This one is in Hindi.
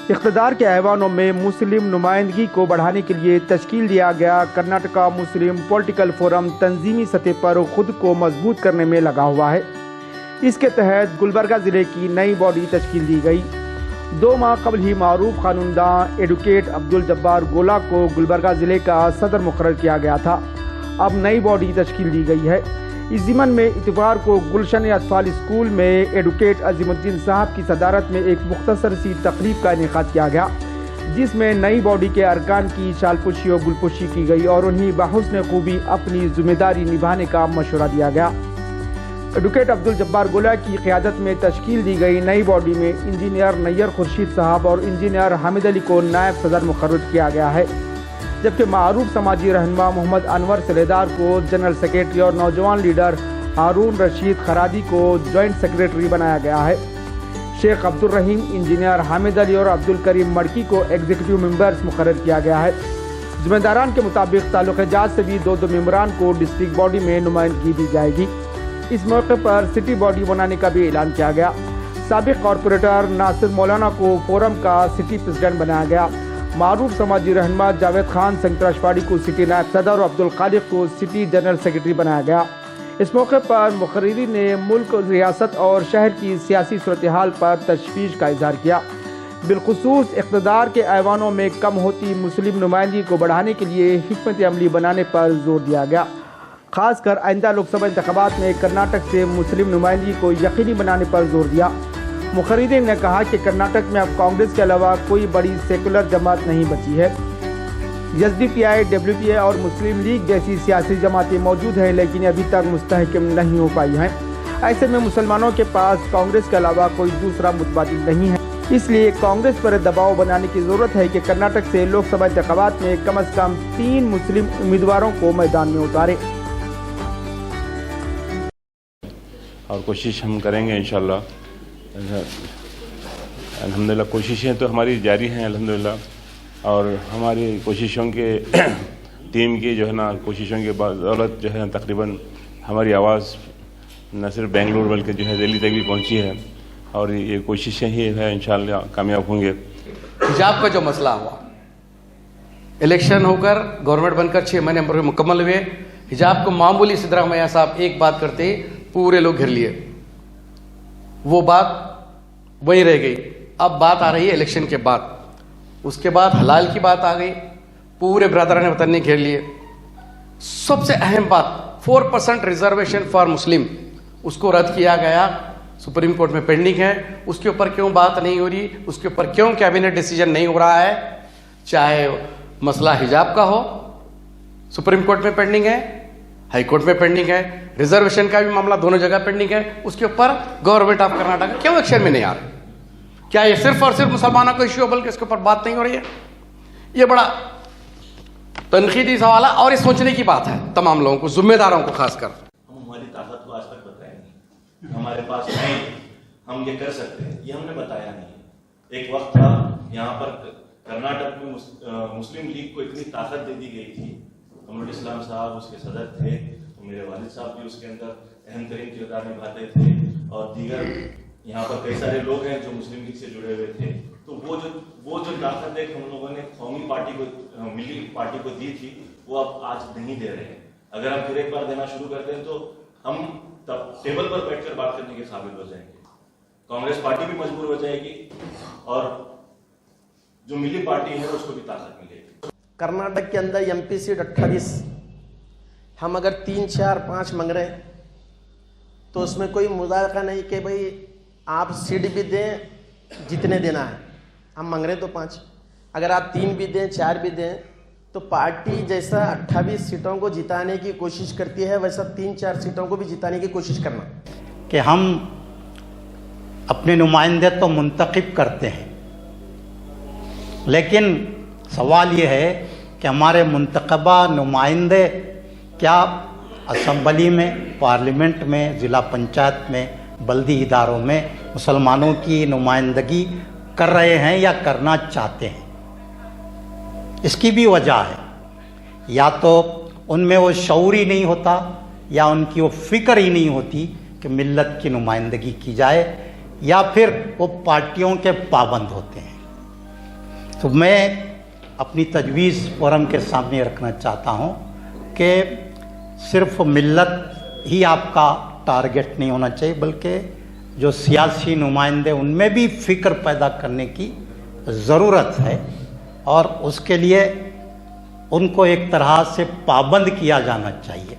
इक़्तिदार के ऐवानों में मुस्लिम नुमाइंदगी को बढ़ाने के लिए तश्कील दिया गया कर्नाटका मुस्लिम पॉलिटिकल फोरम तंजीमी सतह पर खुद को मजबूत करने में लगा हुआ है। इसके तहत गुलबर्गा ज़िले की नई बॉडी तश्कील दी गई। 2 माह कबल ही मारूफ कानूनदान एडवोकेट अब्दुल जब्बार गोला को गुलबर्गा ज़िले का सदर मुकर्रर किया गया था। अब नई बॉडी तश्कील दी गई है। इस ज़िमन में इतवार को गुलशन अतफाल स्कूल में एडवोकेट अजीमुद्दीन साहब की सदारत में एक मुख्तसर सी तकरीब का इनेकाद किया गया, जिसमें नई बॉडी के अरकान की शालपुशी और गुलपुशी की गई और उन्हें बहुस्न खूबी अपनी जिम्मेदारी निभाने का मशवरा दिया गया। एडवोकेट अब्दुल जब्बार गोला की क़यादत में तश्कील दी गई नई बॉडी में इंजीनियर नैयर खुर्शीद साहब और इंजीनियर हामिद अली को नायब सदर मुकर्रर किया गया है, जबकि मारूफ समाजी रहनुमा मोहम्मद अनवर सलेदार को जनरल सेक्रेटरी और नौजवान लीडर हारून रशीद खरादी को जॉइंट सेक्रेटरी बनाया गया है। शेख अब्दुल रहीम, इंजीनियर हामिद अली और अब्दुल करीम मड़की को एग्जीक्यूटिव मेंबर्स मुकर्रर किया गया है। जिम्मेदारान के मुताबिक ताल्लुक़-ए-जात से भी 2 मेंबरान को डिस्ट्रिक्ट बॉडी में नुमाइंदगी दी जाएगी। इस मौके पर सिटी बॉडी बनाने का भी ऐलान किया गया। साबिक कॉरपोरेटर नासिर मौलाना को फोरम का सिटी प्रेसिडेंट बनाया गया। मारूफ समाजी रहनुमा जावेद खान संतराशवाड़ी को सिटी नायब सदर और अब्दुल खालिक को सिटी जनरल सेक्रेटरी बनाया गया। इस मौके पर मुखर्रीन ने मुल्क, रियासत और शहर की सियासी सूरत हाल पर तशवीश का इजहार किया। बिलखुसूस इक़्तिदार के ऐवानों में कम होती मुस्लिम नुमाइंदगी को बढ़ाने के लिए हिकमत अमली बनाने पर जोर दिया गया। खासकर आइंदा लोकसभा इंतखाबात में कर्नाटक से मुस्लिम नुमाइंदगी को यकीनी बनाने पर जोर दिया। मुखर्रीन ने कहा कि कर्नाटक में अब कांग्रेस के अलावा कोई बड़ी सेकुलर जमात नहीं बची है। एसडीपीआई, डब्ल्यूपीए और मुस्लिम लीग जैसी सियासी जमातें मौजूद हैं, लेकिन अभी तक मुस्तहकम नहीं हो पाई हैं। ऐसे में मुसलमानों के पास कांग्रेस के अलावा कोई दूसरा मुतबादिल नहीं है। इसलिए कांग्रेस पर दबाव बनाने की ज़रूरत है कि कर्नाटक से लोकसभा इंतखाबात में कम अज़ कम 3 मुस्लिम उम्मीदवारों को मैदान में उतारे। और कोशिश हम करेंगे इंशाल्लाह। अल्हम्दुलिल्लाह कोशिशें तो हमारी जारी हैं अल्हम्दुलिल्लाह, और हमारी कोशिशों के टीम की जो है ना कोशिशों के बदौलत जो है तकरीबन हमारी आवाज़ न सिर्फ बेंगलुरु बल्कि जो है दिल्ली तक भी पहुंची है, और ये कोशिशें ही है इंशाल्लाह कामयाब होंगे। हिजाब का जो मसला हुआ, इलेक्शन होकर गवर्नमेंट बनकर 6 महीने मुकम्मल हुए, हिजाब को मामूली सिद्दरामैया साहब एक बात करते पूरे लोग घिर लिए, वो बात वहीं रह गई। अब बात आ रही है इलेक्शन के बाद, उसके बाद हलाल की बात आ गई, पूरे ब्रदरान वतन ने घेर लिए। सबसे अहम बात 4% रिजर्वेशन फॉर मुस्लिम, उसको रद्द किया गया, सुप्रीम कोर्ट में पेंडिंग है। उसके ऊपर क्यों बात नहीं हो रही, उसके ऊपर क्यों कैबिनेट डिसीजन नहीं हो रहा है? चाहे मसला हिजाब का हो, सुप्रीम कोर्ट में पेंडिंग है, हाई कोर्ट में पेंडिंग है, रिजर्वेशन का भी मामला दोनों जगह पेंडिंग है। उसके ऊपर गवर्नमेंट ऑफ कर्नाटक क्यों एक्शन में नहीं आ रही? क्या ये सिर्फ और सिर्फ मुसलमानों का इश्यू है, बल्कि इसके ऊपर बात नहीं हो रही है? ये बड़ा तनकीदी सवाल है, और ये सोचने की बात है तमाम लोगों को, जिम्मेदारों को खासकर। हम हमारी ताकत को आज तक बताया नहीं, हमारे पास नहीं, हम ये कर सकते हैं, ये हमने बताया नहीं। एक वक्त था यहाँ पर कर्नाटक में मुस्लिम लीग को इतनी ताकत दे दी गई थी, कमरुल इस्लाम साहब उसके सदर थे, तो मेरे वालिद साहब भी उसके अंदर अहम तरीन किरदार निभाते थे, और दीगर यहाँ पर कई सारे लोग हैं जो मुस्लिम लीग से जुड़े हुए थे। तो वो जो ताकत एक हम लोगों ने कौमी पार्टी को, मिली पार्टी को दी थी, वो अब आज नहीं दे रहे हैं। अगर हम फिर एक बार देना शुरू करते हैं तो हम तब टेबल पर बैठकर बात करने के काबिल हो जाएंगे, कांग्रेस पार्टी भी मजबूर हो जाएगी, और जो मिली पार्टी है उसको भी ताकत मिलेगी। कर्नाटक के अंदर एमपी सीट 28, हम अगर 3, 4, 5 मांग रहे हैं तो उसमें कोई मुजायका नहीं कि भाई आप सीट भी दें जितने देना है, हम मांग रहे हैं तो 5, अगर आप 3 भी दें 4 भी दें, तो पार्टी जैसा 28 सीटों को जिताने की कोशिश करती है, वैसा 3-4 सीटों को भी जिताने की कोशिश करना। कि हम अपने नुमाइंदे तो मुंतखब करते हैं, लेकिन सवाल ये है कि हमारे मुंतखबा नुमाइंदे क्या असम्बली में, पार्लियामेंट में, ज़िला पंचायत में, बल्दी इदारों में मुसलमानों की नुमाइंदगी कर रहे हैं या करना चाहते हैं? इसकी भी वजह है, या तो उनमें वो शऊर ही नहीं होता, या उनकी वो फ़िक्र ही नहीं होती कि मिल्लत की नुमाइंदगी की जाए, या फिर वो पार्टियों के पाबंद होते हैं। तो मैं अपनी तजवीज़ फोरम के सामने रखना चाहता हूँ कि सिर्फ मिल्लत ही आपका टारगेट नहीं होना चाहिए, बल्कि जो सियासी नुमाइंदे उनमें भी फ़िक्र पैदा करने की ज़रूरत है और उसके लिए उनको एक तरह से पाबंद किया जाना चाहिए।